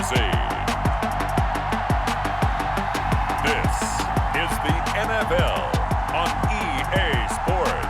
seed. This is the NFL on EA Sports.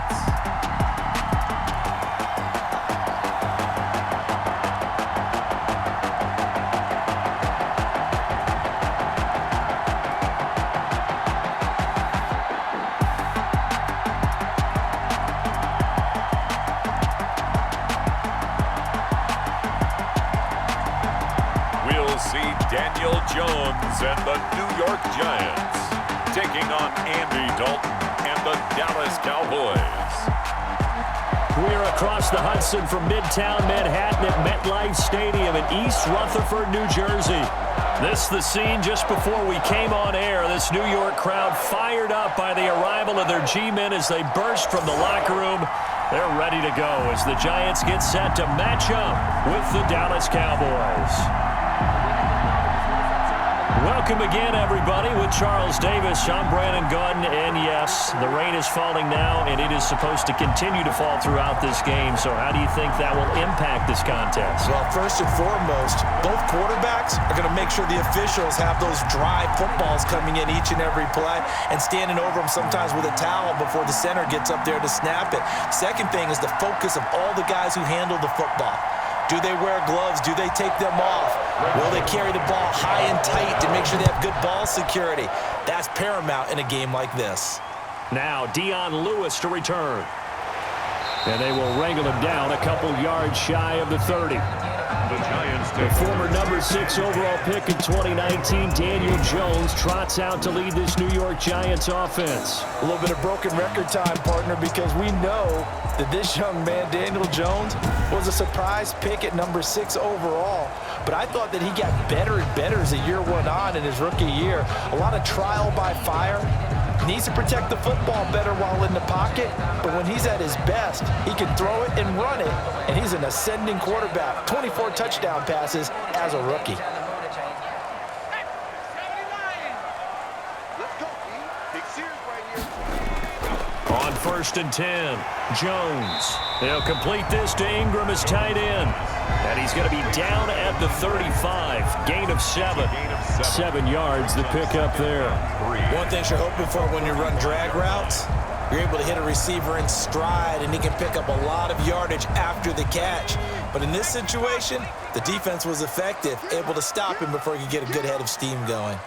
Daniel Jones and the New York Giants taking on Andy Dalton and the Dallas Cowboys. We're across the Hudson from Midtown Manhattan at MetLife Stadium in East Rutherford, New Jersey. This the scene just before we came on air. This New York crowd fired up by the arrival of their G-men as they burst from the locker room. They're ready to go as the Giants get set to match up with the Dallas Cowboys. Welcome again, everybody, with Charles Davis. I'm Brandon Gunn, and yes, the rain is falling now, and it is supposed to continue to fall throughout this game. So how do you think that will impact this contest? Well, first and foremost, both quarterbacks are going to make sure the officials have those dry footballs coming in each and every play and standing over them sometimes with a towel before the center gets up there to snap it. Second thing is the focus of all the guys who handle the football. Do they wear gloves? Do they take them off? Will they carry the ball high and tight to make sure they have good ball security? That's paramount in a game like this. Now Dion Lewis to return. And they will wrangle him down a couple yards shy of the 30. The former number 6 overall pick in 2019, Daniel Jones, trots out to lead this New York Giants offense. A little bit of broken record time, partner, because we know that this young man, Daniel Jones, was a surprise pick at number 6 overall. But I thought that he got better and better as the year went on in his rookie year. A lot of trial by fire. Needs to protect the football better while in the pocket, but when he's at his best, he can throw it and run it, and he's an ascending quarterback. 24 touchdown passes as a rookie. On 1st and 10, Jones. He'll complete this to Ingram as tight end. And he's going to be down at the 35. Gain of 7. 7 yards, the pickup there. One thing you're hoping for when you run drag routes, you're able to hit a receiver in stride, and he can pick up a lot of yardage after the catch. But in this situation, the defense was effective, able to stop him before he could get a good head of steam going.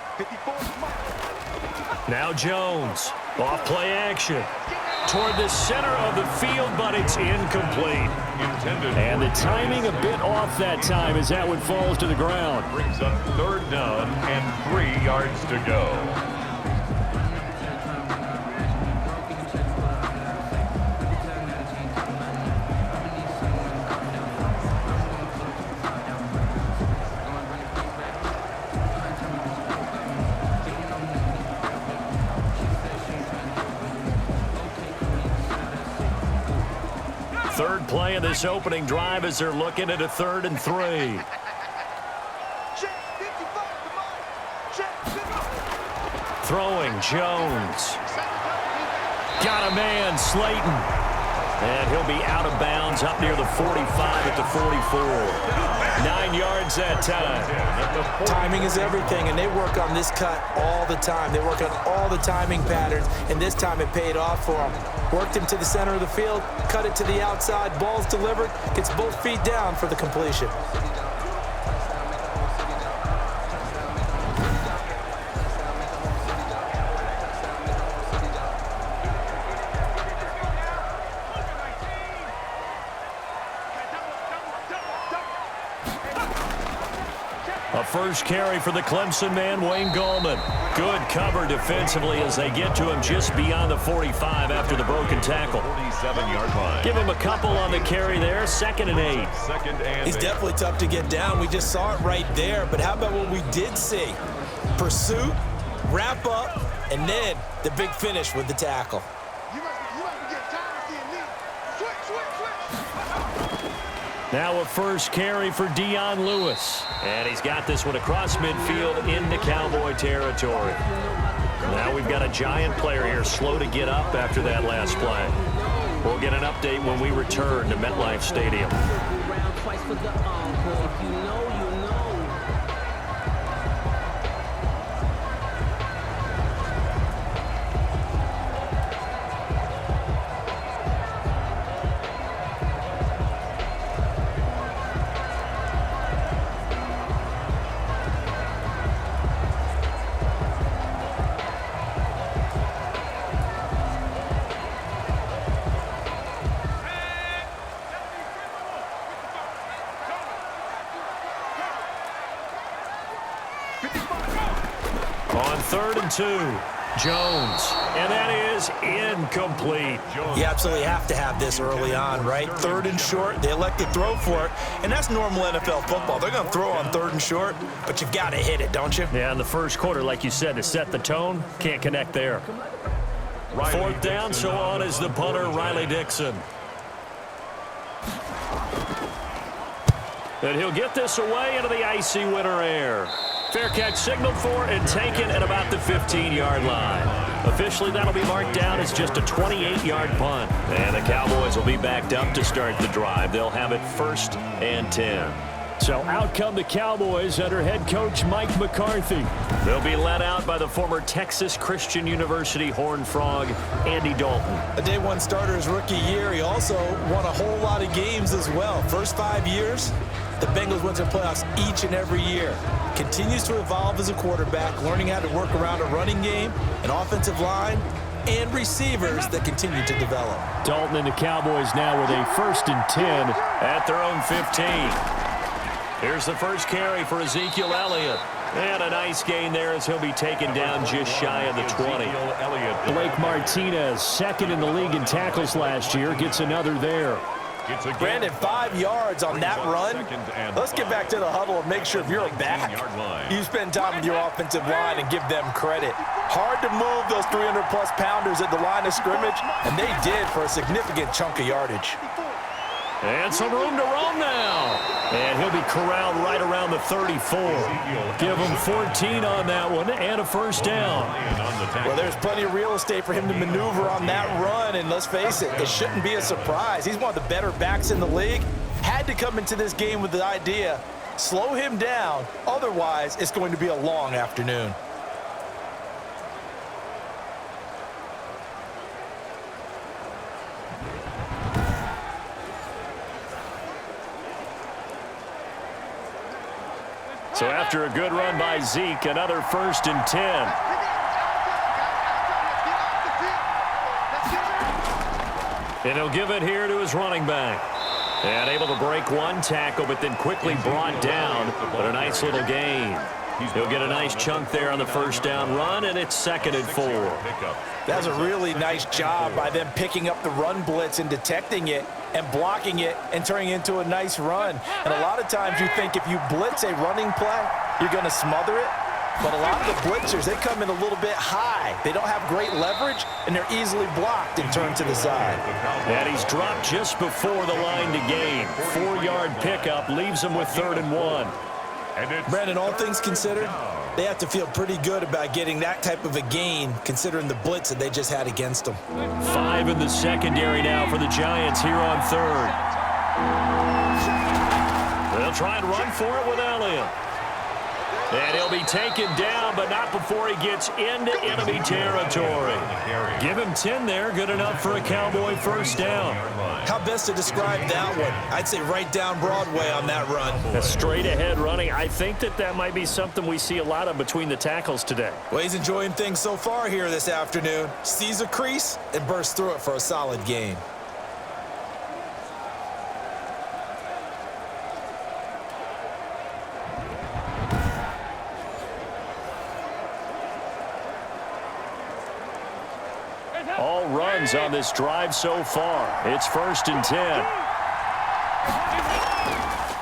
Now Jones, off play action. Toward the center of the field, but it's incomplete. And the timing a bit off that time as that one falls to the ground. Brings up 3rd down and 3 yards to go. Third play of this opening drive as they're looking at a 3rd and 3. Throwing Jones. Got a man, Slayton. And he'll be out of bounds up near the 45 at the 44. 9 yards that time. Timing is everything, and they work on this cut all the time. They work on all the timing patterns, and this time it paid off for them. Worked him to the center of the field, cut it to the outside, ball's delivered, gets both feet down for the completion. A first carry for the Clemson man, Wayne Gallman. Good cover defensively as they get to him just beyond the 45 after the broken tackle. 47-yard line. Give him a couple on the carry there, 2nd and 8. He's definitely tough to get down. We just saw it right there. But how about what we did see? Pursuit, wrap up, and then the big finish with the tackle. Now a first carry for Dion Lewis. And he's got this one across midfield into Cowboy territory. Now we've got a Giant player here slow to get up after that last play. We'll get an update when we return to MetLife Stadium. 3rd and 2. Jones, and that is incomplete. You absolutely have to have this early on, right? 3rd and short, they elect to throw for it, and that's normal NFL football. They're going to throw on 3rd and short, but you've got to hit it, don't you? Yeah, in the first quarter, like you said, to set the tone, can't connect there. 4th down, so on is the punter, Riley Dixon. And he'll get this away into the icy winter air. Fair catch signaled for and taken at about the 15-yard line. Officially, that'll be marked down as just a 28-yard punt. And the Cowboys will be backed up to start the drive. They'll have it 1st and 10. So out come the Cowboys under head coach Mike McCarthy. They'll be led out by the former Texas Christian University Horned Frog, Andy Dalton. A day one starter his rookie year. He also won a whole lot of games as well. First 5 years, the Bengals went to the playoffs each and every year. Continues to evolve as a quarterback, learning how to work around a running game, an offensive line, and receivers that continue to develop. Dalton and the Cowboys now with a 1st and 10 at their own 15. Here's the first carry for Ezekiel Elliott. And a nice gain there as he'll be taken down just shy of the 20. Blake Martinez, 2nd in the league in tackles last year, gets another there. Brandon, 5 yards on that run. Let's get back to the huddle and make sure if you're a back, you spend time with your offensive line and give them credit. Hard to move those 300-plus pounders at the line of scrimmage, and they did for a significant chunk of yardage. And some room to roam now. And he'll be corralled right around the 34. Give him 14 on that one and a 1st down. Well, there's plenty of real estate for him to maneuver on that run. And let's face it, it shouldn't be a surprise. He's one of the better backs in the league. Had to come into this game with the idea, slow him down. Otherwise, it's going to be a long afternoon. So after a good run by Zeke, another 1st and 10. And he'll give it here to his running back. And able to break one tackle, but then quickly brought down. But a nice little gain. He'll get a nice chunk there on the 1st down run, and it's 2nd and 4. That's a really nice job by them picking up the run blitz and detecting it and blocking it and turning it into a nice run. And a lot of times you think if you blitz a running play, you're going to smother it. But a lot of the blitzers, they come in a little bit high. They don't have great leverage, and they're easily blocked and turned to the side. And he's dropped just before the line to gain. 4-yard pickup leaves him with 3rd and 1. Brandon, all things considered, they have to feel pretty good about getting that type of a gain, considering the blitz that they just had against them. 5 in the secondary now for the Giants here on 3rd. They'll try and run for it with Elliott. And he'll be taken down, but not before he gets into enemy territory. Give him 10 there, good enough for a Cowboy 1st down. How best to describe that one? I'd say right down Broadway on that run. A straight ahead running. I think that might be something we see a lot of between the tackles today. Well, he's enjoying things so far here this afternoon. Sees a crease and bursts through it for a solid gain. All runs on this drive so far. It's 1st and 10.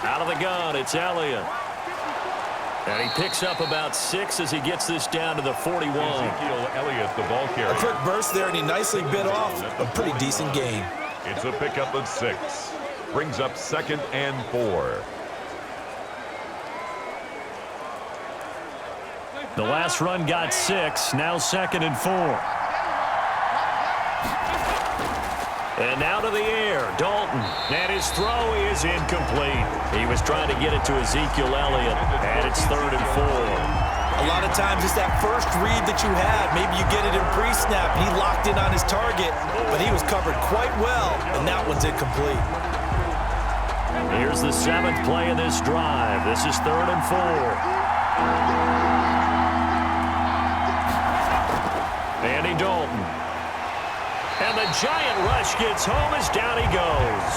Out of the gun, it's Elliott. And he picks up about 6 as he gets this down to the 41. Ezekiel Elliott, the ball carrier. A quick burst there, and he nicely bit off a pretty decent gain. It's a pickup of 6. Brings up 2nd and 4. The last run got 6. Now 2nd and 4. And now to the air, Dalton. And his throw is incomplete. He was trying to get it to Ezekiel Elliott, and it's 3rd and 4. A lot of times it's that first read that you have. Maybe you get it in pre-snap, and he locked in on his target, but he was covered quite well, and that one's incomplete. Here's the 7th play of this drive. This is 3rd and 4. Andy Dalton. And the giant rush gets home as down he goes.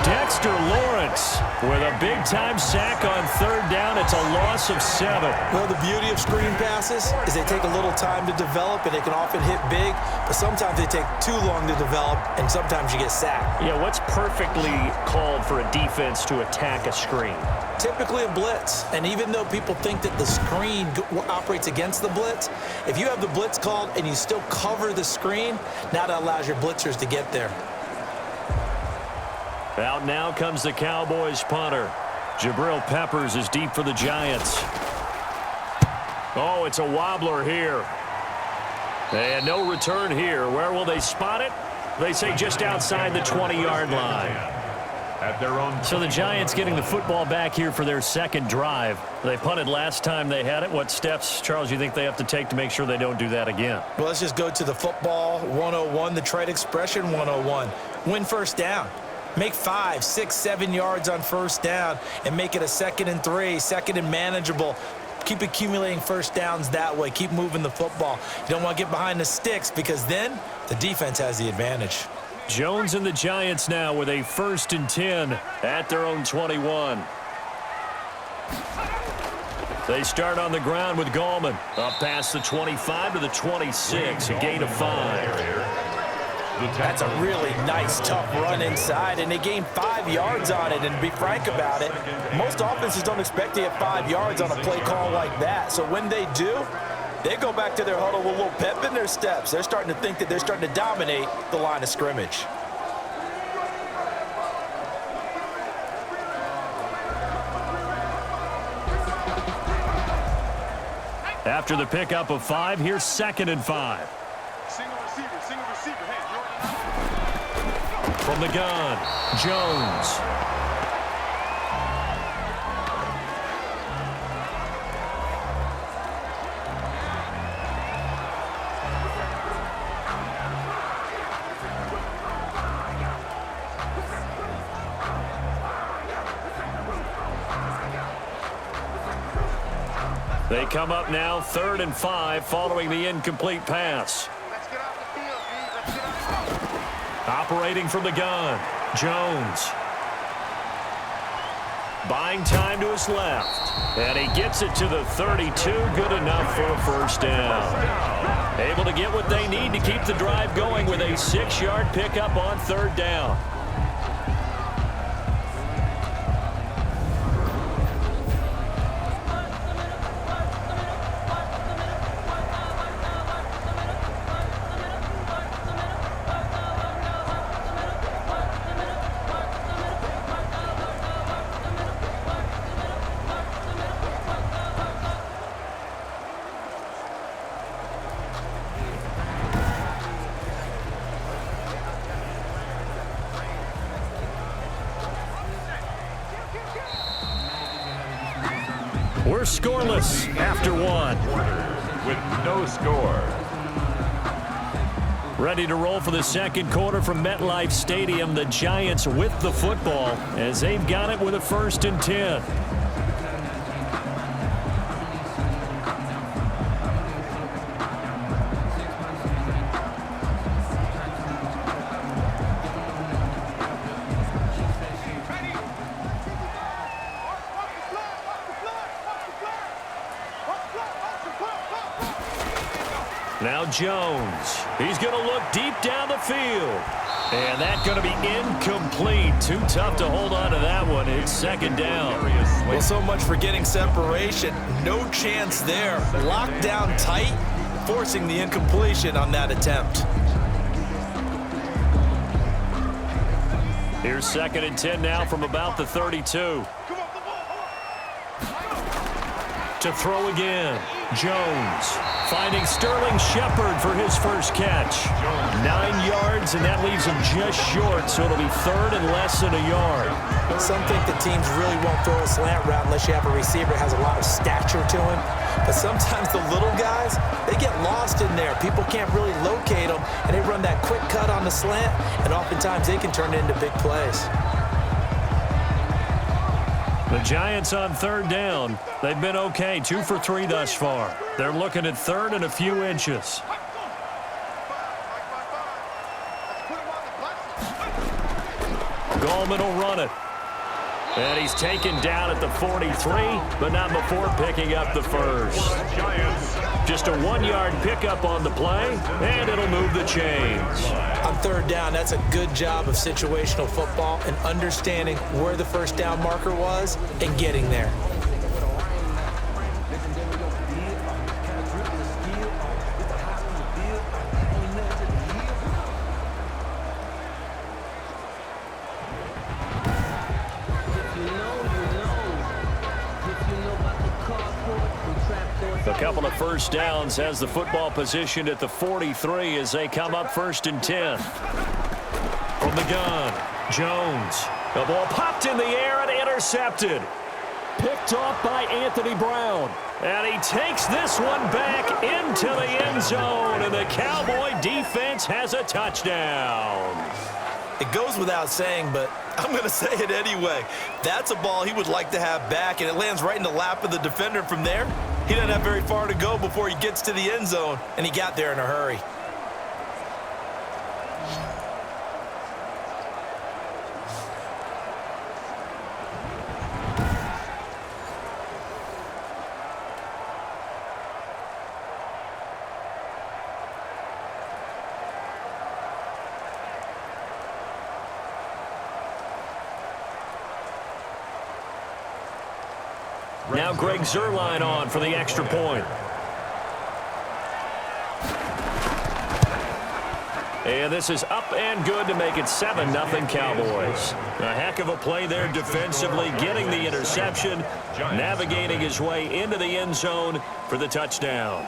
Dexter Lawrence with a big-time sack on third down. It's a loss of 7. Well, the beauty of screen passes is they take a little time to develop, and they can often hit big, but sometimes they take too long to develop, and sometimes you get sacked. Yeah, what's perfectly called for a defense to attack a screen? Typically a blitz, and even though people think that the screen operates against the blitz, if you have the blitz called and you still cover the screen, now that allows your blitzers to get there. Out now comes the Cowboys punter. Jabril Peppers is deep for the Giants. Oh, it's a wobbler here. And no return here. Where will they spot it? They say just outside the 20-yard line. At their own. So the Giants getting the football back here for their second drive. They punted last time they had it. What steps, Charles, you think they have to take to make sure they don't do that again? Well, let's just go to the football 101, the trade expression 101. Win first down. Make 5, 6, 7 yards on first down and make it a 2nd and 3, 2nd and manageable. Keep accumulating first downs that way. Keep moving the football. You don't want to get behind the sticks because then the defense has the advantage. Jones and the Giants now with a 1st and 10 at their own 21. They start on the ground with Gallman. Up past the 25 to the 26, a gain of 5. That's a really nice, tough run inside, and they gained 5 yards on it. And to be frank about it, most offenses don't expect to get 5 yards on a play call like that. So when they do, they go back to their huddle with a little pep in their steps. They're starting to think that they're starting to dominate the line of scrimmage. After the pickup of 5, here's 2nd and 5. Single receiver. Hey, From the gun, Jones. They come up now 3rd and 5 following the incomplete pass. let's get off the field, G. Let's get off. Operating from the gun, Jones. Buying time to his left. And he gets it to the 32. Good enough for a first down. Able to get what they need to keep the drive going with a 6-yard pickup on 3rd down. We're scoreless after 1. With no score. Ready to roll for the second quarter from MetLife Stadium. The Giants with the football as they've got it with a 1st and 10. Now Jones. He's going to look deep down the field. And that's going to be incomplete. Too tough to hold on to that one. It's 2nd down. Well, so much for getting separation. No chance there. Locked down tight, forcing the incompletion on that attempt. Here's 2nd and 10 now from about the 32. To throw again. Jones finding Sterling Shepard for his first catch. 9 yards, and that leaves him just short, so it'll be 3rd and less than a yard. Some think the teams really won't throw a slant route unless you have a receiver that has a lot of stature to him. But sometimes the little guys, they get lost in there. People can't really locate them, and they run that quick cut on the slant, and oftentimes they can turn it into big plays. The Giants on 3rd down. They've been okay, 2 for 3 thus far. They're looking at 3rd and a few inches. Gallman will run it. And he's taken down at the 43, but not before picking up the first. Just a 1-yard pickup on the play, and it'll move the chains. On third down, that's a good job of situational football and understanding where the first down marker was and getting there. A couple of first downs has the football positioned at the 43 as they come up 1st and 10. From the gun, Jones. The ball popped in the air and intercepted. Picked off by Anthony Brown. And he takes this one back into the end zone, and the Cowboy defense has a touchdown. It goes without saying, but I'm going to say it anyway. That's a ball he would like to have back, and it lands right in the lap of the defender. From there, he doesn't have very far to go before he gets to the end zone, and he got there in a hurry. Now Greg Zuerlein on for the extra point. And this is up and good to make it 7-0 Cowboys. A heck of a play there defensively, getting the interception, navigating his way into the end zone for the touchdown.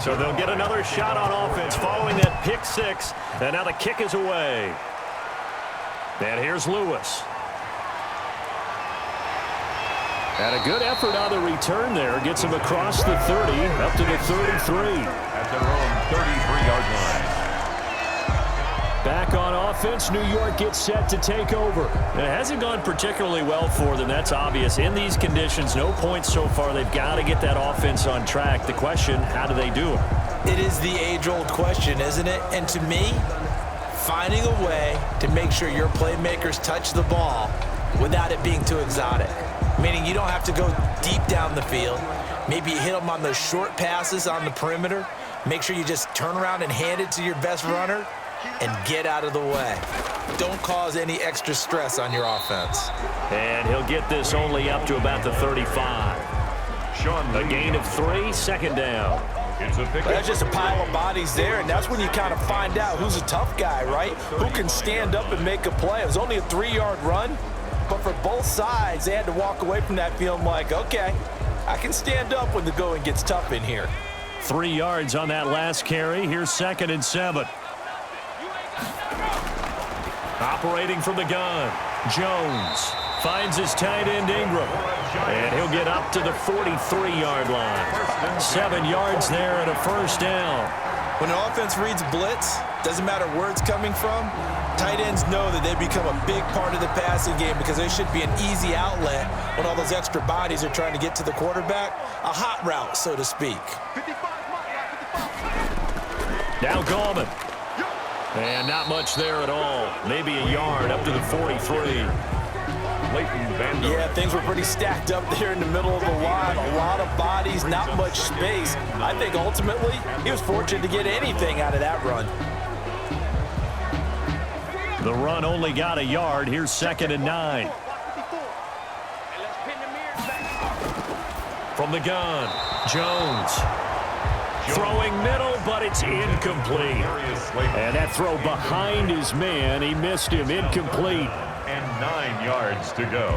So they'll get another shot on offense following that pick six. And now the kick is away. And here's Lewis. And a good effort on the return there. Gets him across the 30, up to the 33. At their own 33-yard line. Back on offense, New York gets set to take over. It hasn't gone particularly well for them, that's obvious. In these conditions, no points so far. They've got to get that offense on track. The question, how do they do it? It is the age-old question, isn't it? And to me, finding a way to make sure your playmakers touch the ball without it being too exotic. Meaning you don't have to go deep down the field. Maybe you hit them on those short passes on the perimeter. Make sure you just turn around and hand it to your best runner and get out of the way. Don't cause any extra stress on your offense. And he'll get this only up to about the 35. A gain of 3, second down. That's just a pile of bodies there, and that's when you kind of find out who's a tough guy, right? Who can stand up and make a play. It was only a 3-yard run, but for both sides, they had to walk away from that feeling like, okay, I can stand up when the going gets tough in here. 3 yards on that last carry. Here's 2nd and 7. Operating from the gun, Jones finds his tight end Ingram, and he'll get up to the 43-yard line. 7 yards there and a first down. When an offense reads blitz, doesn't matter where it's coming from, tight ends know that they become a big part of the passing game because they should be an easy outlet when all those extra bodies are trying to get to the quarterback. A hot route, so to speak. Now Gallman. And not much there at all. Maybe a yard up to the 43. Yeah, things were pretty stacked up there in the middle of the line. A lot of bodies, not much space. I think ultimately he was fortunate to get anything out of that run. The run only got a yard. Here's 2nd and 9. From the gun, Jones. Throwing middle, but it's incomplete. And that throw behind his man, he missed him, incomplete. And 9 yards to go.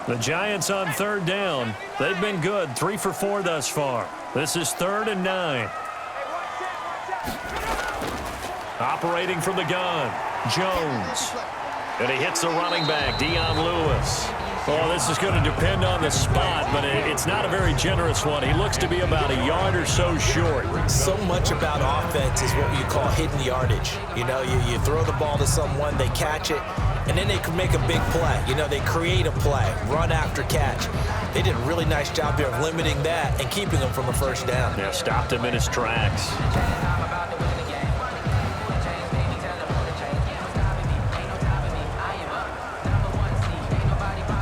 The Giants on third down. They've been good, 3 for 4 thus far. This is 3rd and 9. Operating from the gun, Jones. And he hits the running back, Dion Lewis. Oh, this is going to depend on the spot, but it's not a very generous one. He looks to be about a yard or so short. So much about offense is what you call hidden yardage. You know, you throw the ball to someone, they catch it, and then they can make a big play. You know, they create a play, run after catch. They did a really nice job here of limiting that and keeping him from a first down. Yeah, stopped him in his tracks.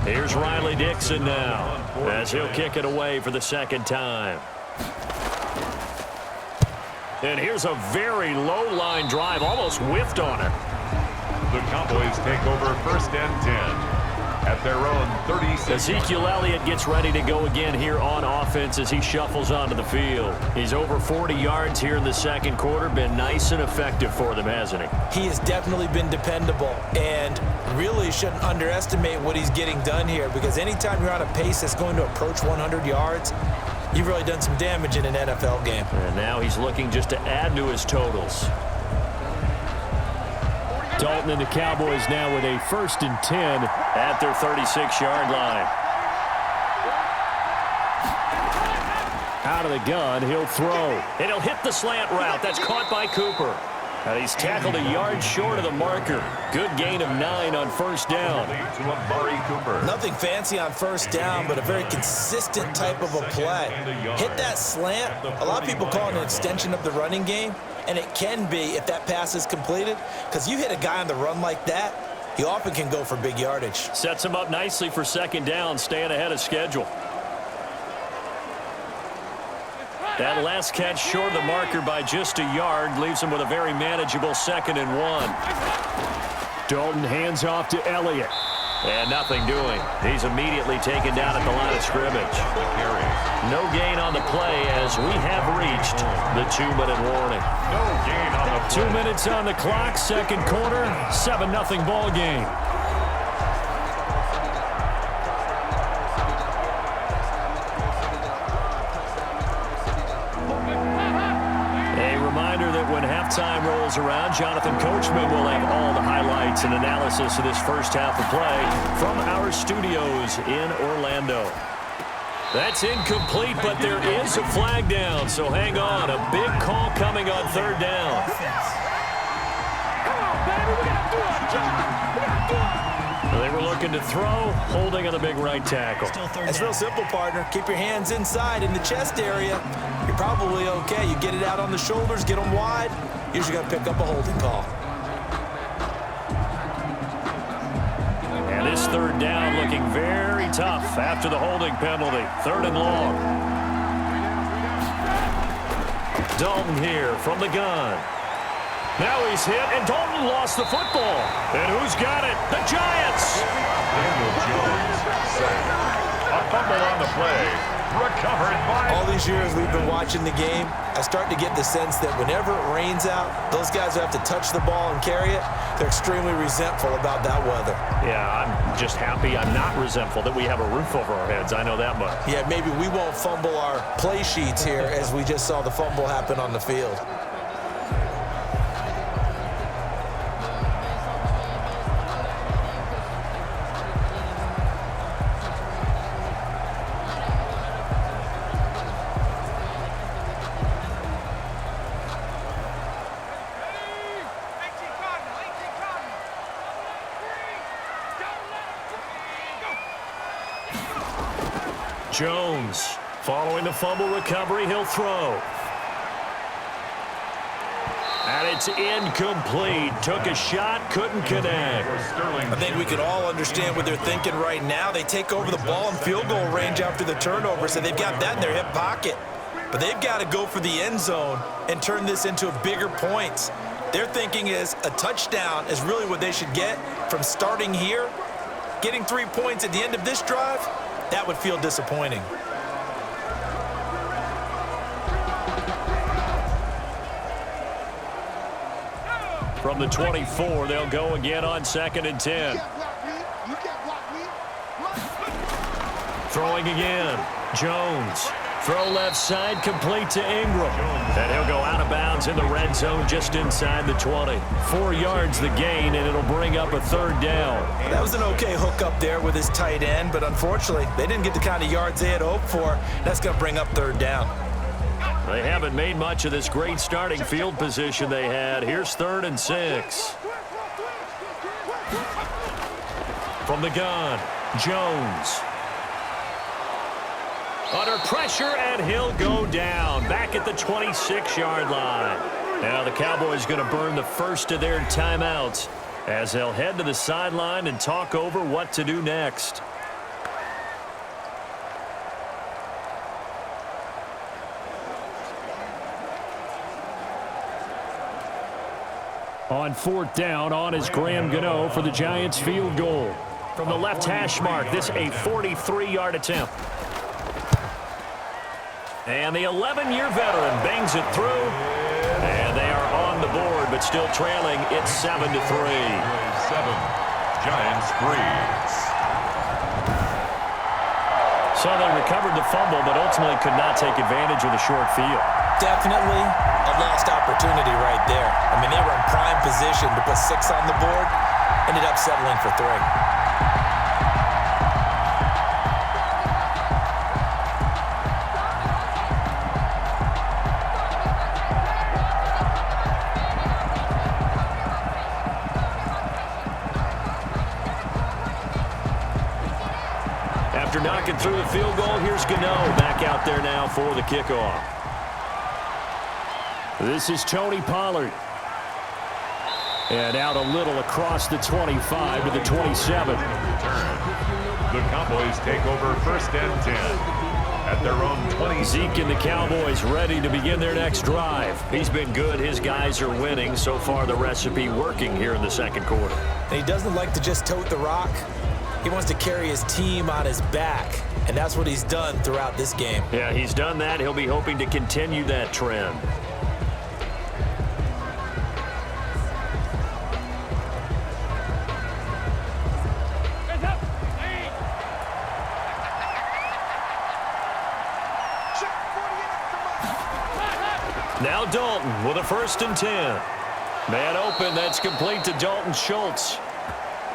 Here's Riley Dixon now as he'll kick it away for the second time. And here's a very low line drive, almost whiffed on it. The Cowboys take over 1st and 10 at their own 36. Ezekiel Elliott gets ready to go again here on offense as he shuffles onto the field. He's over 40 yards here in the second quarter. Been nice and effective for them, hasn't he? He has definitely been dependable, and really shouldn't underestimate what he's getting done here, because anytime you're on a pace that's going to approach 100 yards, you've really done some damage in an NFL game. And now he's looking just to add to his totals. Dalton and the Cowboys now with a 1st and 10 at their 36-yard line. Out of the gun, he'll throw. And he'll hit the slant route. That's caught by Cooper. And he's tackled a yard short of the marker. Good gain of 9 on 1st down. Nothing fancy on 1st down, but a very consistent type of a play. Hit that slant. A lot of people call it an extension of the running game, and it can be if that pass is completed, because you hit a guy on the run like that, he often can go for big yardage. Sets him up nicely for 2nd down, staying ahead of schedule. That last catch short of the marker by just a yard leaves him with a very manageable 2nd and 1. Dalton hands off to Elliott. And nothing doing. He's immediately taken down at the line of scrimmage. No gain on the play as we have reached the 2-minute warning. No gain on the play. 2 minutes on the clock, second quarter, 7-0 ball game. When halftime rolls around, Jonathan Coachman will have all the highlights and analysis of this first half of play from our studios in Orlando. That's incomplete, but there is a flag down, so hang on. A big call coming on 3rd down. Come on, baby, we got to do our job. We got to do it. They were looking to throw, holding on the big right tackle. It's real simple, partner. Keep your hands inside in the chest area. You're probably okay. You get it out on the shoulders, get them wide. Usually got to pick up a holding call. And this 3rd down looking very tough after the holding penalty. 3rd and long. Dalton here from the gun. Now he's hit, and Dalton lost the football. And who's got it? The Giants! Daniel Jones sacked. A fumble on the play. Recovered by... All these years we've been watching the game, I start to get the sense that whenever it rains out, those guys who have to touch the ball and carry it, they're extremely resentful about that weather. Yeah, I'm just happy I'm not resentful that we have a roof over our heads. I know that much. Yeah, maybe we won't fumble our play sheets here as we just saw the fumble happen on the field. Jones, following the fumble recovery, he'll throw. And it's incomplete. Took a shot, couldn't connect. I think we can all understand what they're thinking right now. They take over the ball in field goal range after the turnover, so they've got that in their hip pocket. But they've got to go for the end zone and turn this into a bigger points. Their thinking is a touchdown is really what they should get from starting here. Getting 3 points at the end of this drive, that would feel disappointing. From the 24, they'll go again on 2nd and 10. You can't block me. Throwing again. Jones. Throw left side, complete to Ingram. And he'll go out of bounds in the red zone just inside the 20. 4 yards the gain, and it'll bring up a 3rd down. That was an okay hook up there with his tight end, but unfortunately, they didn't get the kind of yards they had hoped for. That's going to bring up 3rd down. They haven't made much of this great starting field position they had. Here's 3rd and 6. From the gun, Jones. Under pressure, and he'll go down. Back at the 26-yard line. Now the Cowboys going to burn the first of their timeouts as they'll head to the sideline and talk over what to do next. On 4th down, on is Graham Gano for the Giants field goal. From the left hash mark, this a 43-yard attempt. And the 11-year veteran bangs it through. And they are on the board, but still trailing. It's 7-3. 7. Giants freeze. So they recovered the fumble, but ultimately could not take advantage of the short field. Definitely a lost opportunity right there. I mean, they were in prime position to put 6 on the board. Ended up settling for 3. After knocking through the field goal, here's Gano back out there now for the kickoff. This is Tony Pollard. And out a little across the 25 to the 27. The Cowboys take over 1st and 10 at their own 20. Zeke and the Cowboys ready to begin their next drive. He's been good. His guys are winning. So far, the recipe working here in the 2nd quarter. And he doesn't like to just tote the rock. He wants to carry his team on his back, and that's what he's done throughout this game. Yeah, he's done that. He'll be hoping to continue that trend. Now Dalton with a 1st and 10. Man open, that's complete to Dalton Schultz.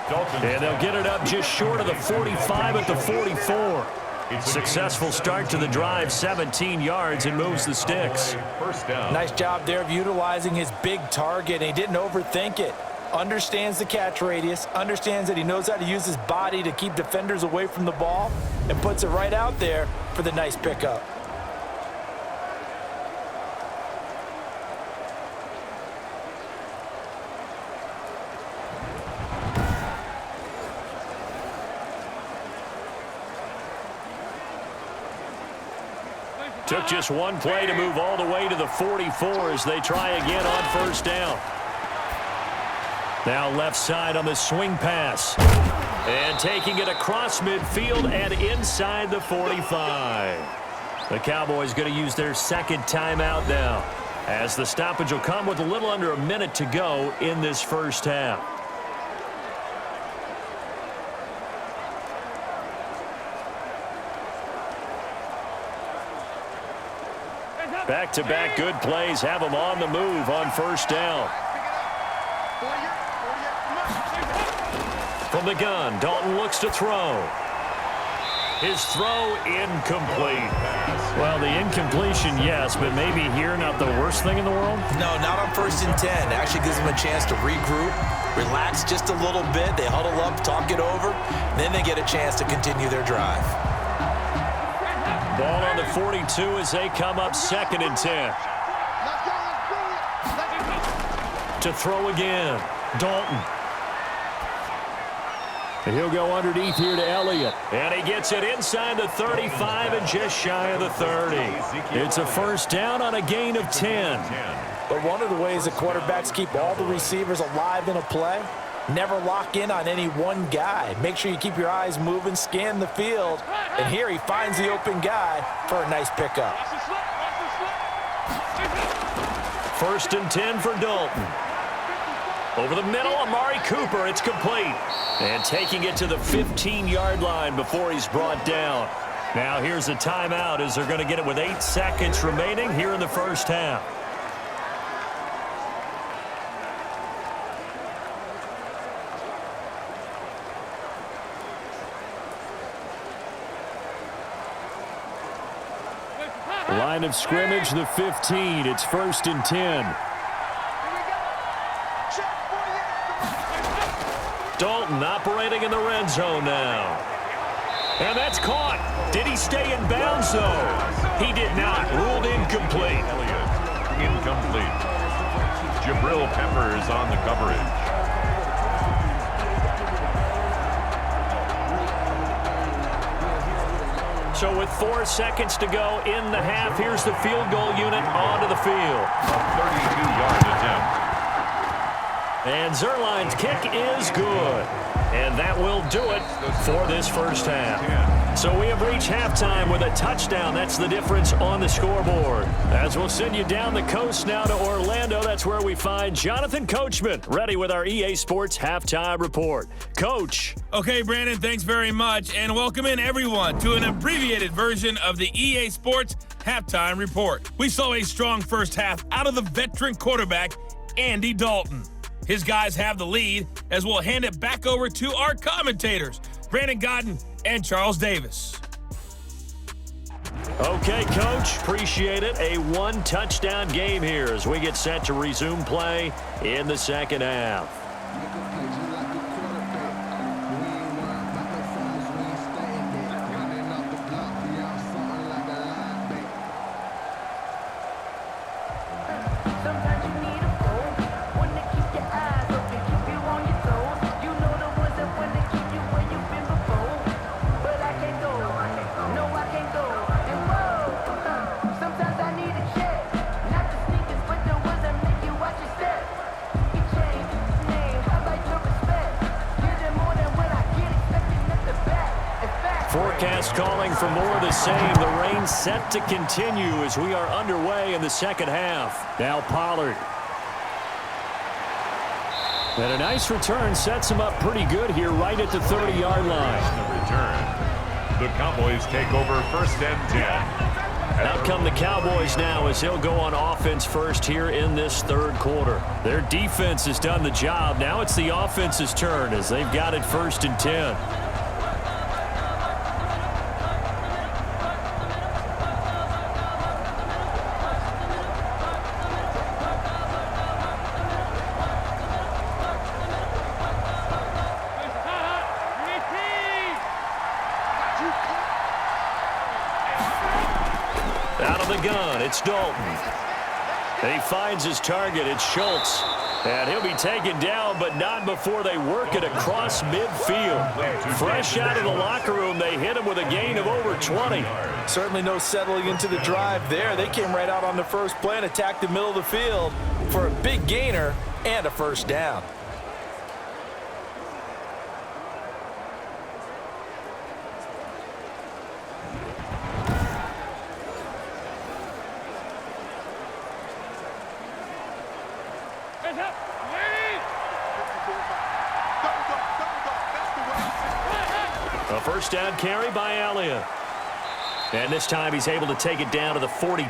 And they'll get it up just short of the 45 at the 44. Successful start to the drive, 17 yards, and moves the sticks. 1st down. Nice job there of utilizing his big target, and he didn't overthink it. Understands the catch radius, understands that he knows how to use his body to keep defenders away from the ball, and puts it right out there for the nice pickup. Took just one play to move all the way to the 44 as they try again on 1st down. Now left side on the swing pass. And taking it across midfield and inside the 45. The Cowboys going to use their 2nd timeout now, as the stoppage will come with a little under a minute to go in this 1st half. Back-to-back good plays have them on the move on 1st down. From the gun, Dalton looks to throw. His throw incomplete. Well, the incompletion, yes, but maybe here not the worst thing in the world? No, not on 1st and 10. It actually gives them a chance to regroup, relax just a little bit. They huddle up, talk it over, then they get a chance to continue their drive. Ball on the 42 as they come up 2nd and 10. To throw again, Dalton. And he'll go underneath here to Elliott. And he gets it inside the 35 and just shy of the 30. It's a 1st down on a gain of 10. But one of the ways that quarterbacks keep all the receivers alive in a play, never lock in on any one guy. Make sure you keep your eyes moving, scan the field. And here he finds the open guy for a nice pickup. 1st and 10 for Dalton. Over the middle, Amari Cooper. It's complete. And taking it to the 15-yard line before he's brought down. Now here's a timeout as they're going to get it with 8 seconds remaining here in the first half. Line of scrimmage, the 15. It's 1st and 10. Dalton operating in the red zone now. And that's caught. Did he stay in bounds, though? He did not. Ruled incomplete. Elliott, incomplete. Jabril Peppers on the coverage. So with 4 seconds to go in the half, here's the field goal unit onto the field. A 32-yard attempt. And Zuerlein's kick is good. And that will do it for this first half. So we have reached halftime with a touchdown. That's the difference on the scoreboard. As we'll send you down the coast now to Orlando, that's where we find Jonathan Coachman, ready with our EA Sports Halftime Report. Coach. Okay, Brandon, thanks very much. And welcome in, everyone, to an abbreviated version of the EA Sports Halftime Report. We saw a strong first half out of the veteran quarterback, Andy Dalton. His guys have the lead as we'll hand it back over to our commentators, Brandon Godden and Charles Davis. Okay, Coach, appreciate it. A 1-touchdown game here as we get set to resume play in the second half. Forecast calling for more of the same. The rain set to continue as we are underway in the second half. Now Pollard. And a nice return sets him up pretty good here right at the 30-yard line. The return. The Cowboys take over 1st and 10. Out come the Cowboys now as he'll go on offense first here in this third quarter. Their defense has done the job. Now it's the offense's turn as they've got it 1st and 10. Out of the gun, it's Dalton. And he finds his target, it's Schultz. And he'll be taken down, but not before they work it across midfield. Fresh out of the locker room, they hit him with a gain of over 20. Certainly no settling into the drive there. They came right out on the first play and attacked the middle of the field for a big gainer and a first down. A first down carry by Elliott. And this time he's able to take it down to the 42.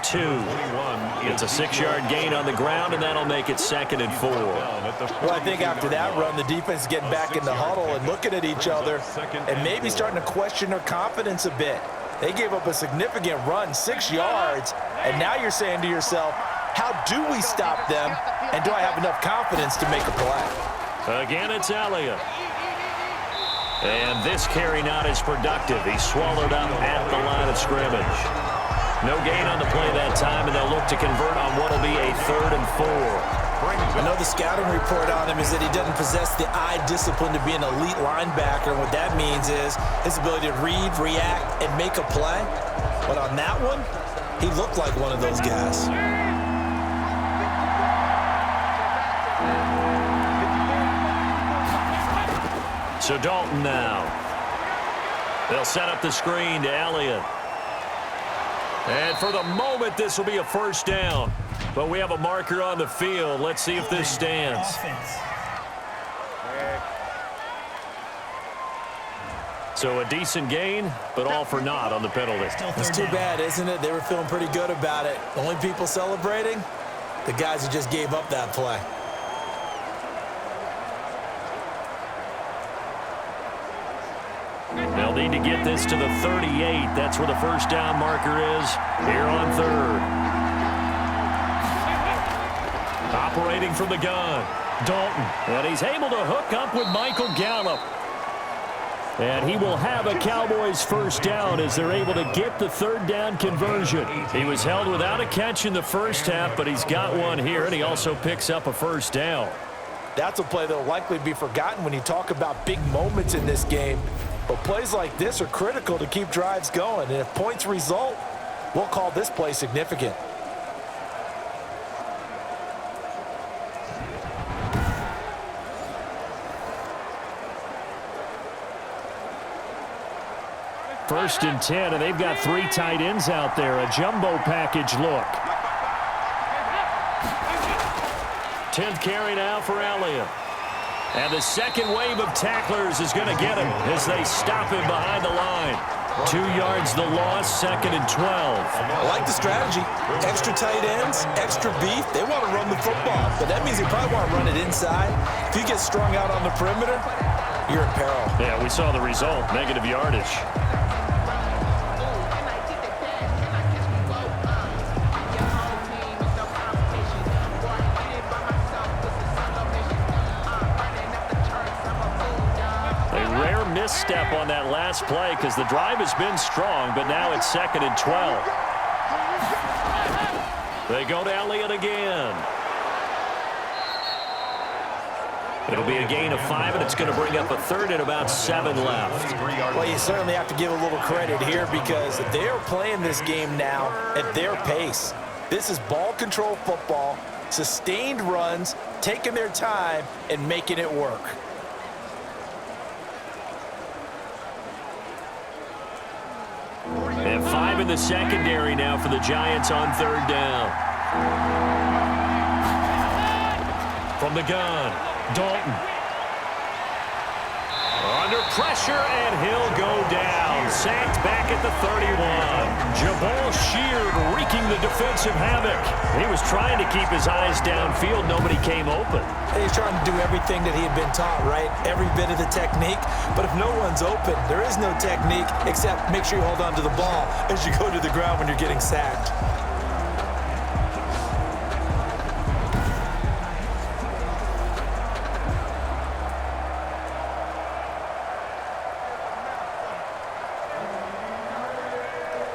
It's a 6-yard gain on the ground, and that'll make it 2nd and 4. Well, I think after that run, the defense is getting back in the huddle and looking at each other and maybe starting to question their confidence a bit. They gave up a significant run, 6 yards, and now you're saying to yourself, how do we stop them, and do I have enough confidence to make a play? Again, it's Elliott. And this carry not as productive. He's swallowed up at the line of scrimmage. No gain on the play that time, and they'll look to convert on what will be a 3rd and 4. I know the scouting report on him is that he doesn't possess the eye discipline to be an elite linebacker, and what that means is his ability to read, react, and make a play. But on that one, he looked like one of those guys. So Dalton now. They'll set up the screen to Elliott. And for the moment, this will be a first down. But we have a marker on the field. Let's see if this stands. So a decent gain, but all for naught on the penalty. It's too bad, isn't it? They were feeling pretty good about it. The only people celebrating, the guys who just gave up that play. They'll need to get this to the 38. That's where the first down marker is here on third. Operating from the gun, Dalton. And he's able to hook up with Michael Gallup. And he will have a Cowboys first down as they're able to get the third down conversion. He was held without a catch in the first half, but he's got one here, and he also picks up a first down. That's a play that will likely be forgotten when you talk about big moments in this game. But plays like this are critical to keep drives going. And if points result, we'll call this play significant. First and 10, and they've got 3 tight ends out there. A jumbo package look. 10th carry now for Elliott. And the second wave of tacklers is going to get him as they stop him behind the line. 2 yards the loss, 2nd and 12. I like the strategy. Extra tight ends, extra beef. They want to run the football, but that means they probably want to run it inside. If you get strung out on the perimeter, you're in peril. Yeah, we saw the result, negative yardage. Misstep on that last play because the drive has been strong, but now it's 2nd and 12. They go to Elliott again. It'll be a gain of 5, and it's going to bring up a third and about 7 left. Well, you certainly have to give a little credit here because they're playing this game now at their pace. This is ball control football, sustained runs, taking their time, and making it work. And 5 in the secondary now for the Giants on third down. From the gun, Dalton. Under pressure, and he'll go down. Sacked back at the 31. Jabal Sheard wreaking the defensive havoc. He was trying to keep his eyes downfield. Nobody came open. He's trying to do everything that he had been taught, right? Every bit of the technique. But if no one's open, there is no technique except make sure you hold on to the ball as you go to the ground when you're getting sacked.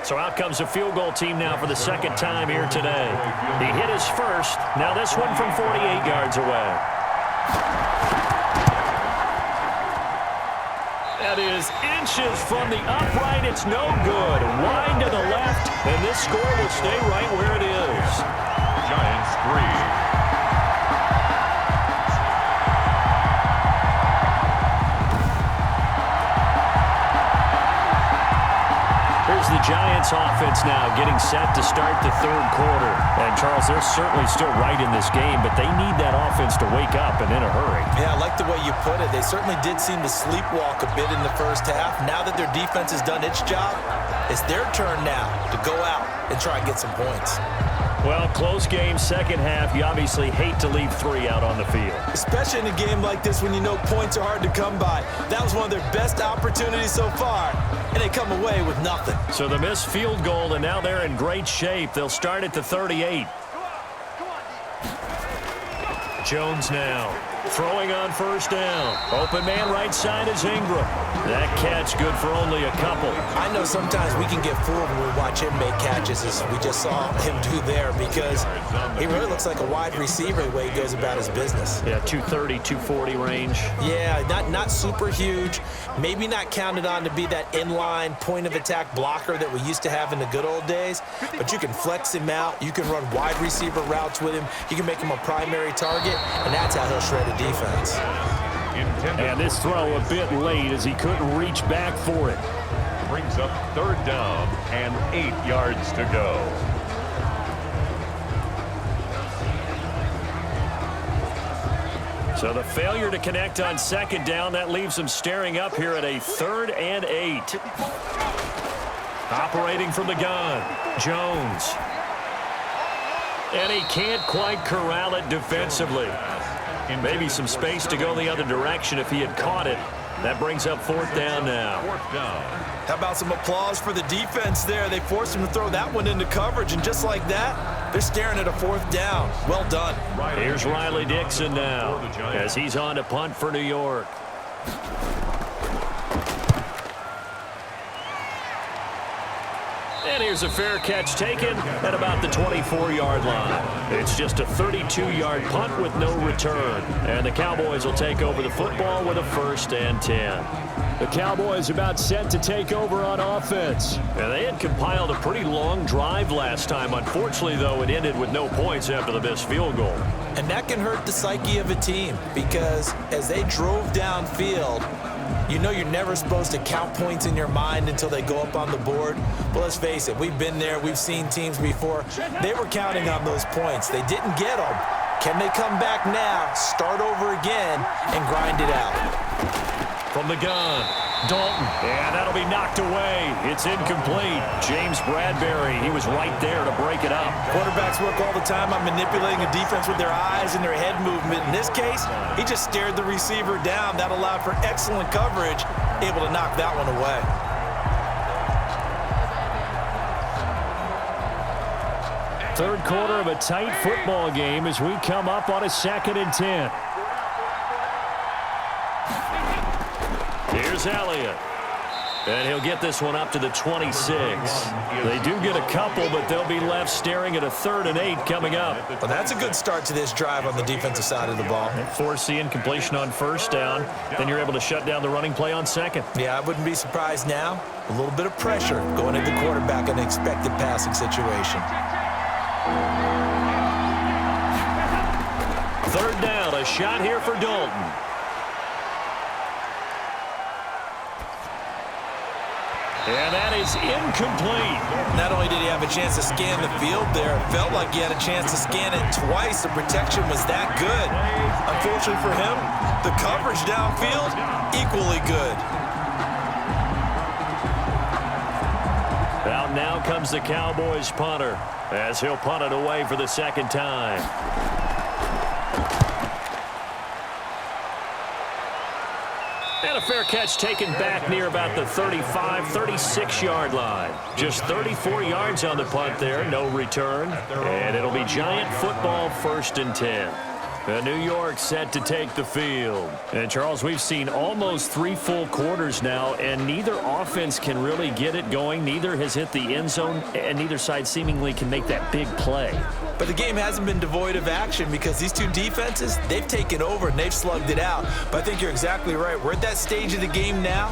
So out comes a field goal team now for the second time here today. He hit his first. Now this one from 48 yards away. That is inches from the upright. It's no good. Wide to the left, and this score will stay right where it is. Giants 3. The Giants offense now getting set to start the third quarter. And, Charles, they're certainly still right in this game, but they need that offense to wake up and in a hurry. Yeah, I like the way you put it. They certainly did seem to sleepwalk a bit in the first half. Now that their defense has done its job, it's their turn now to go out and try and get some points. Well, close game, second half. You obviously hate to leave 3 out on the field. Especially in a game like this when you know points are hard to come by. That was one of their best opportunities so far, and they come away with nothing. So the missed field goal, and now they're in great shape. They'll start at the 38. Jones now throwing on first down. Open man right side is Ingram. That catch good for only a couple. I know sometimes we can get fooled when we watch him make catches, as we just saw him do there, because he really looks like a wide receiver the way he goes about his business. Yeah, 230, 240 range. Yeah, not super huge. Maybe not counted on to be that inline point-of-attack blocker that we used to have in the good old days, but you can flex him out. You can run wide receiver routes with him. You can make him a primary target, and that's how he'll shred a defense. And this throw a bit late as he couldn't reach back for it. Brings up third down and 8 yards to go. So the failure to connect on second down, that leaves them staring up here at a 3rd and 8. Operating from the gun, Jones. And he can't quite corral it defensively. Maybe some space to go the other direction if he had caught it. That brings up 4th down now. How about some applause for the defense there? They forced him to throw that one into coverage, and just like that, they're staring at a 4th down. Well done. Here's Riley Dixon now as he's on to punt for New York. And here's a fair catch taken at about the 24-yard line. It's just a 32-yard punt with no return. And the Cowboys will take over the football with a 1st and 10. The Cowboys about set to take over on offense. And they had compiled a pretty long drive last time. Unfortunately, though, it ended with no points after the missed field goal. And that can hurt the psyche of a team because as they drove downfield, you know you're never supposed to count points in your mind until they go up on the board. But let's face it, we've been there. We've seen teams before. They were counting on those points. They didn't get them. Can they come back now, start over again, and grind it out? From the gun, Dalton. And that'll be knocked away. It's incomplete. James Bradbury, he was right there to break it up. Quarterbacks work all the time on manipulating a defense with their eyes and their head movement. In this case, he just stared the receiver down. That allowed for excellent coverage, able to knock that one away. Third quarter of a tight football game as we come up on a 2nd and 10. Here's Elliott. And he'll get this one up to the 26. They do get a couple, but they'll be left staring at a 3rd and 8 coming up. Well, that's a good start to this drive on the defensive side of the ball. Force the incompletion on 1st down. Then you're able to shut down the running play on 2nd. Yeah, I wouldn't be surprised now. A little bit of pressure going at the quarterback in an expected passing situation. 3rd down, a shot here for Dalton. And that is incomplete. Not only did he have a chance to scan the field there, it felt like he had a chance to scan it twice. The protection was that good. Unfortunately for him, the coverage downfield, equally good. Out now comes the Cowboys punter as he'll punt it away for the 2nd time. And a fair catch taken back near about the 35, 36-yard line. Just 34 yards on the punt there, no return. And it'll be Giant football 1st and 10. New York set to take the field. And, Charles, we've seen almost 3 full quarters now, and neither offense can really get it going. Neither has hit the end zone, and neither side seemingly can make that big play. But the game hasn't been devoid of action because these two defenses, they've taken over and they've slugged it out. But I think you're exactly right. We're at that stage of the game now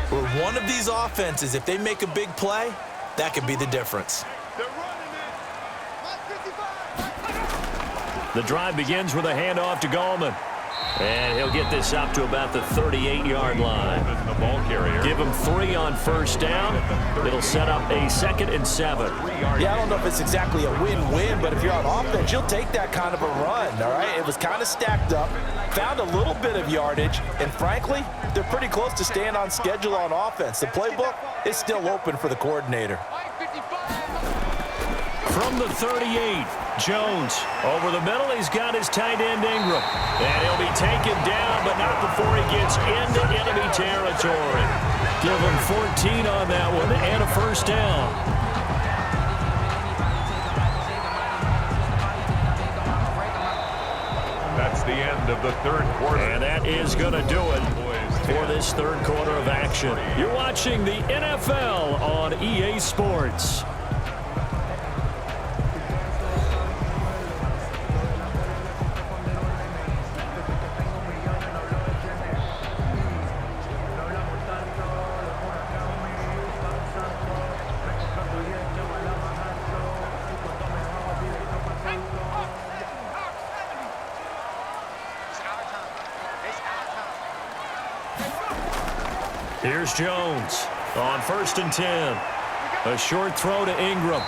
where one of these offenses, if they make a big play, that could be the difference. The drive begins with a handoff to Gallman. And he'll get this up to about the 38-yard line. Give him 3 on 1st down. It'll set up a 2nd and 7. Yeah, I don't know if it's exactly a win-win, but if you're on offense, you'll take that kind of a run, all right? It was kind of stacked up, found a little bit of yardage, and frankly, they're pretty close to staying on schedule on offense. The playbook is still open for the coordinator. From the 38, Jones over the middle. He's got his tight end Ingram. And he'll be taken down, but not before he gets into enemy territory. Give him 14 on that one and a 1st down. That's the end of the 3rd quarter. And that is going to do it for this 3rd quarter of action. You're watching the NFL on EA Sports. Here's Jones on 1st and 10. A short throw to Ingram.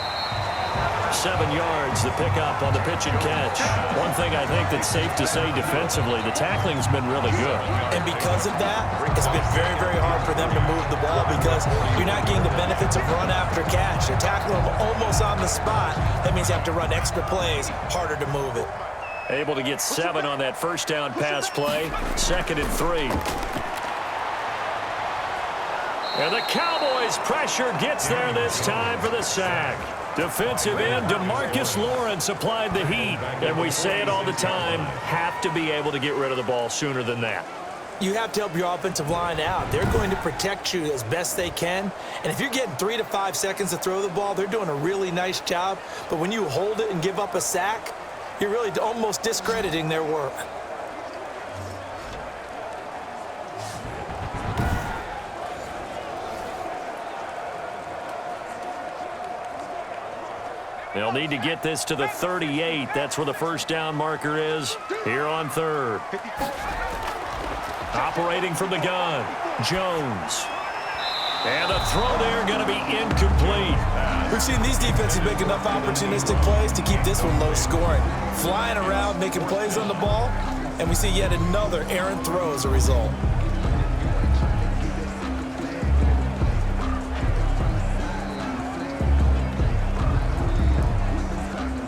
7 yards, the pickup on the pitch and catch. One thing I think that's safe to say defensively, the tackling's been really good. And because of that, it's been very, very hard for them to move the ball because you're not getting the benefits of run after catch. You're tackling them almost on the spot. That means you have to run extra plays, harder to move it. Able to get 7 on that first down pass play. 2nd and 3. And the Cowboys pressure gets there this time for the sack. Defensive end DeMarcus Lawrence applied the heat. And we say it all the time, have to be able to get rid of the ball sooner than that. You have to help your offensive line out. They're going to protect you as best they can. And if you're getting 3 to 5 seconds to throw the ball, they're doing a really nice job. But when you hold it and give up a sack, you're really almost discrediting their work. They'll need to get this to the 38. That's where the first down marker is here on 3rd. Operating from the gun, Jones. And the throw there going to be incomplete. We've seen these defenses make enough opportunistic plays to keep this one low scoring. Flying around, making plays on the ball, and we see yet another errant throw as a result.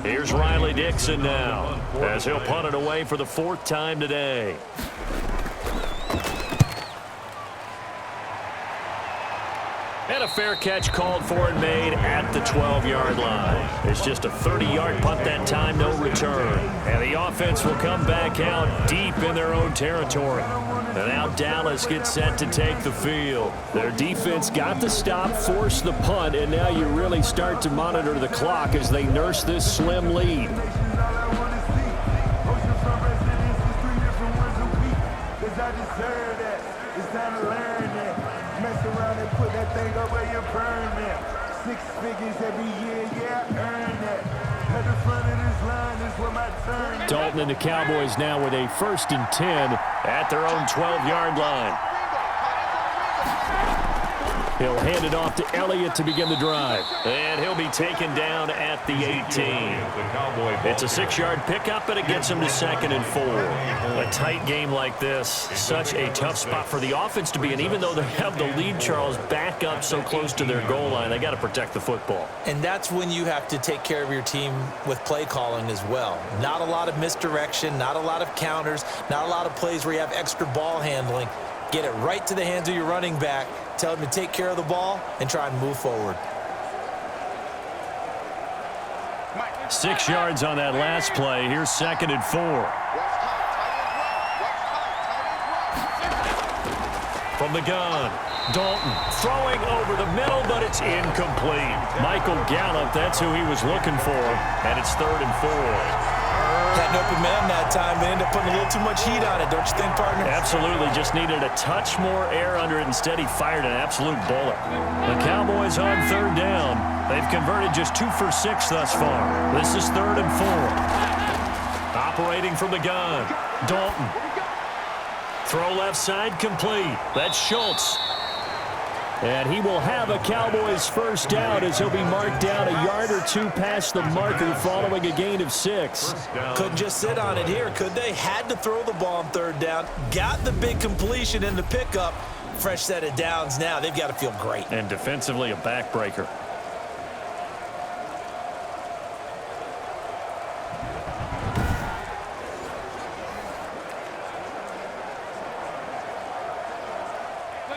Here's Riley Dixon now, as he'll punt it away for the 4th time today. And a fair catch called for and made at the 12-yard line. It's just a 30-yard punt that time, no return. And the offense will come back out deep in their own territory. And now Dallas gets set to take the field. Their defense got the stop, forced the punt, and now you really start to monitor the clock as they nurse this slim lead. Dalton and the Cowboys now with a 1st and 10 at their own 12-yard line. He'll hand it off to Elliott to begin the drive. And he'll be taken down at the 18. It's a 6-yard pickup, and it gets him to 2nd and 4. A tight game like this, such a tough spot for the offense to be in. Even though they have the lead, Charles, back up so close to their goal line, they got to protect the football. And that's when you have to take care of your team with play calling as well. Not a lot of misdirection, not a lot of counters, not a lot of plays where you have extra ball handling. Get it right to the hands of your running back. Tell him to take care of the ball and try and move forward. 6 yards on that last play. Here's 2nd and 4. From the gun, Dalton throwing over the middle, but it's incomplete. Michael Gallup, that's who he was looking for, and it's 3rd and 4. Had an open man that time, but ended up putting a little too much heat on it, don't you think, partner? Absolutely. Just needed a touch more air under it. Instead, he fired an absolute bullet. The Cowboys on 3rd down. They've converted just 2 for 6 thus far. This is 3rd and 4. Operating from the gun, Dalton. Throw left side complete. That's Schultz. And he will have a Cowboys first down as he'll be marked down a yard or 2 past the marker following a gain of 6. Couldn't just sit on it here, could they? Had to throw the ball on 3rd down. Got the big completion in the pickup. Fresh set of downs now. They've got to feel great. And defensively, a backbreaker.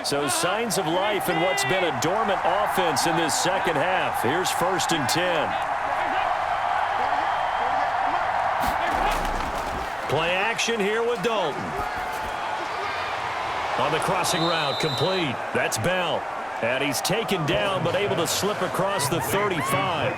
So signs of life in what's been a dormant offense in this second half. Here's 1st and 10. Play action here with Dalton. On the crossing route, complete. That's Bell. And he's taken down, but able to slip across the 35.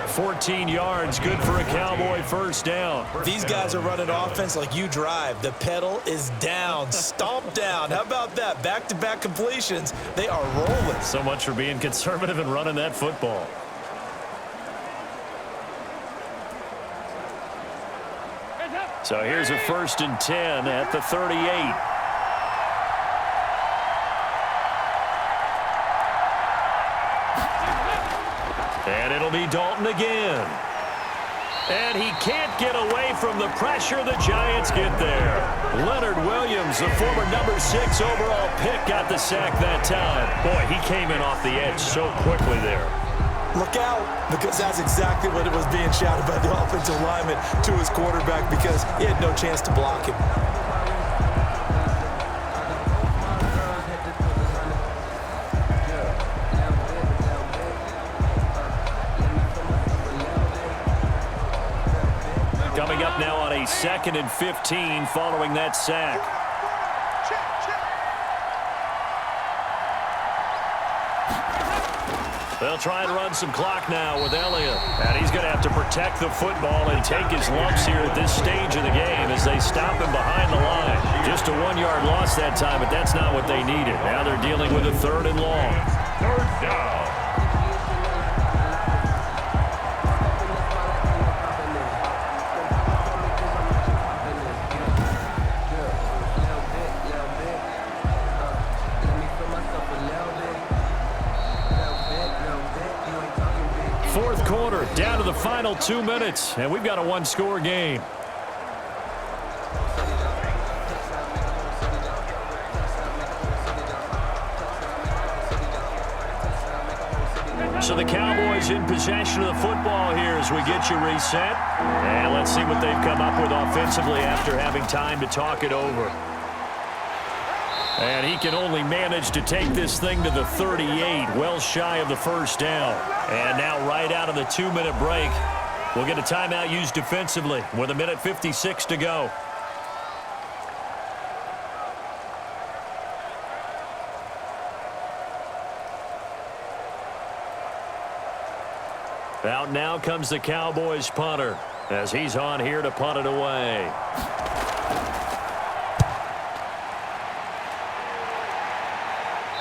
14 yards, good for a Cowboy first down. These guys are running offense like you drive. The pedal is down, stomped down. How about that? Back-to-back completions. They are rolling. So much for being conservative and running that football. So here's a 1st and 10 at the 38. And it'll It'll be Dalton again. And he can't get away from the pressure. The Giants get there. Leonard Williams, the former number 6 overall pick, got the sack that time. Boy, he came in off the edge so quickly there. Look out, because that's exactly what it was being shouted by the offensive lineman to his quarterback, because he had no chance to block him. Coming up now on a 2nd and 15 following that sack. They'll try and run some clock now with Elliott. And he's going to have to protect the football and take his lumps here at this stage of the game as they stop him behind the line. Just a 1-yard loss that time, but that's not what they needed. Now they're dealing with a 3rd and long. 3rd down. Fourth quarter, down to the final 2 minutes, and we've got a 1-score game. So the Cowboys in possession of the football here as we get you reset. And let's see what they've come up with offensively after having time to talk it over. And he can only manage to take this thing to the 38, well shy of the 1st down. And now right out of the 2-minute break, we'll get a timeout used defensively with 1:56 to go. Out now comes the Cowboys punter as he's on here to punt it away.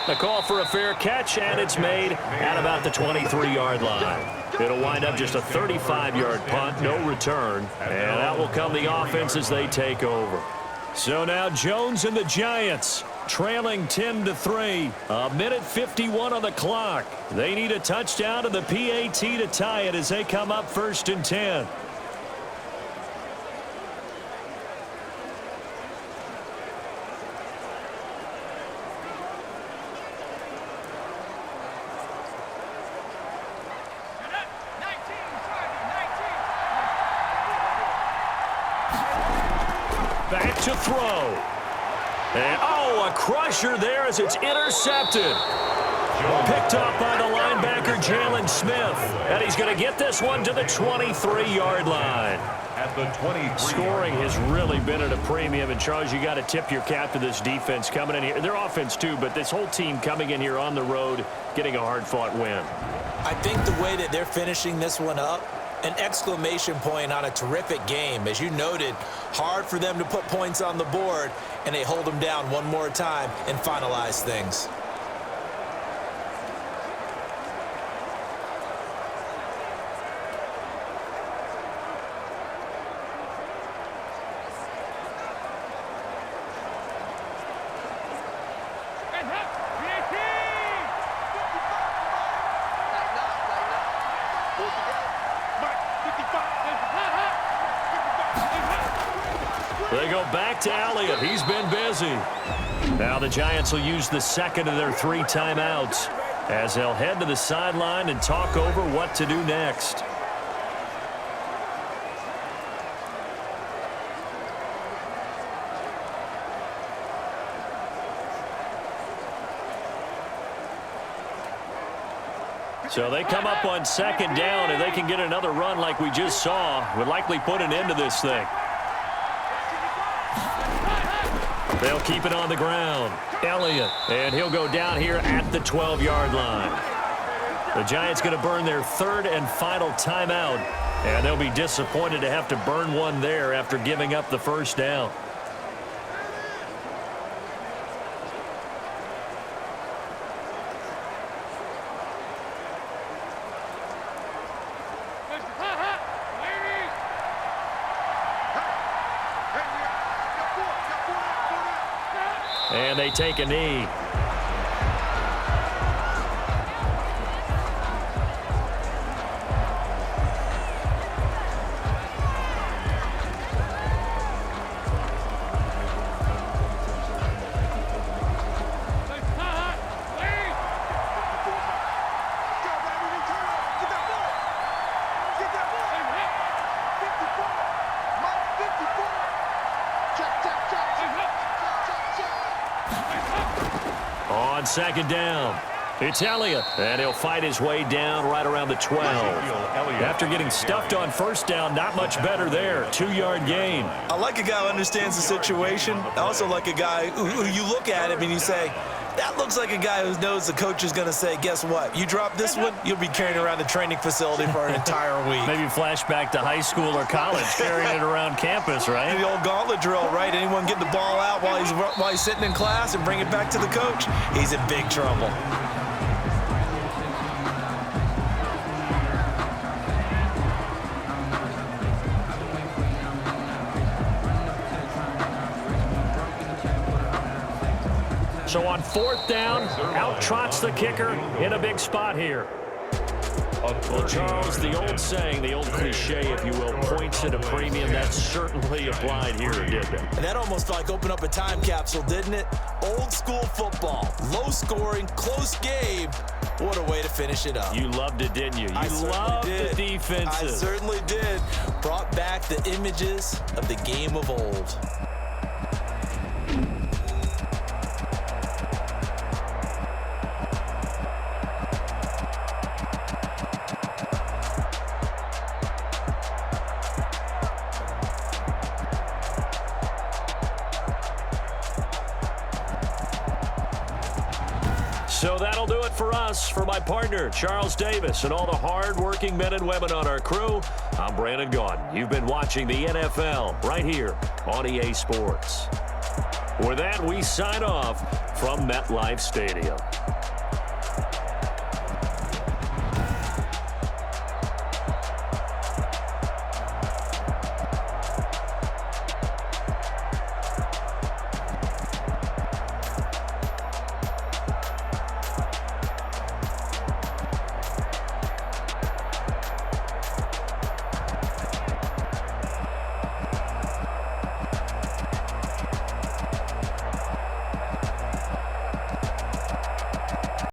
The call for a fair catch, and it's made at about the 23-yard line. It'll wind up just a 35-yard punt, no return, and out will come the offense as they take over. So now Jones and the Giants trailing 10-3, 1:51 on the clock. They need a touchdown and the PAT to tie it as they come up 1st and 10. Back to throw. And, a crusher there as it's intercepted. Picked up by the linebacker, Jalen Smith. And he's going to get this one to the 23-yard line. At the 23. Scoring has really been at a premium. And, Charles, you got to tip your cap to this defense coming in here. Their offense, too, but this whole team coming in here on the road, getting a hard-fought win. I think the way that they're finishing this one up, an exclamation point on a terrific game. As you noted, hard for them to put points on the board, and they hold them down one more time and finalize things. They go back to Elliott. He's been busy. Now the Giants will use the 2nd of their 3 timeouts as they'll head to the sideline and talk over what to do next. So they come up on 2nd down, and they can get another run like we just saw. Would likely put an end to this thing. They'll keep it on the ground. Elliott, and he'll go down here at the 12-yard line. The Giants going to burn their 3rd and final timeout, and they'll be disappointed to have to burn one there after giving up the 1st down. And they take a knee. On second down, it's Elliott, and he'll fight his way down right around the 12. After getting stuffed on first down, not much better there. 2-yard gain. I like a guy who understands the situation. I also like a guy who you look at him and you say, that looks like a guy who knows the coach is going to say, guess what? You drop this one, you'll be carrying around the training facility for an entire week. Maybe flashback to high school or college, carrying it around campus, right? The old gauntlet drill, right? Anyone get the ball out while he's sitting in class and bring it back to the coach, he's in big trouble. So on fourth down, out trots the kicker in a big spot here. Well, Charles, the old saying, the old cliche, if you will, points at a premium. That certainly applied here, didn't it? And that almost like opened up a time capsule, didn't it? Old school football, low scoring, close game. What a way to finish it up. You loved it, didn't you? You loved the defenses. I certainly did. Brought back the images of the game of old. So that'll do it for us. For my partner, Charles Davis, and all the hard-working men and women on our crew, I'm Brandon Gaudin. You've been watching the NFL right here on EA Sports. With that, we sign off from MetLife Stadium.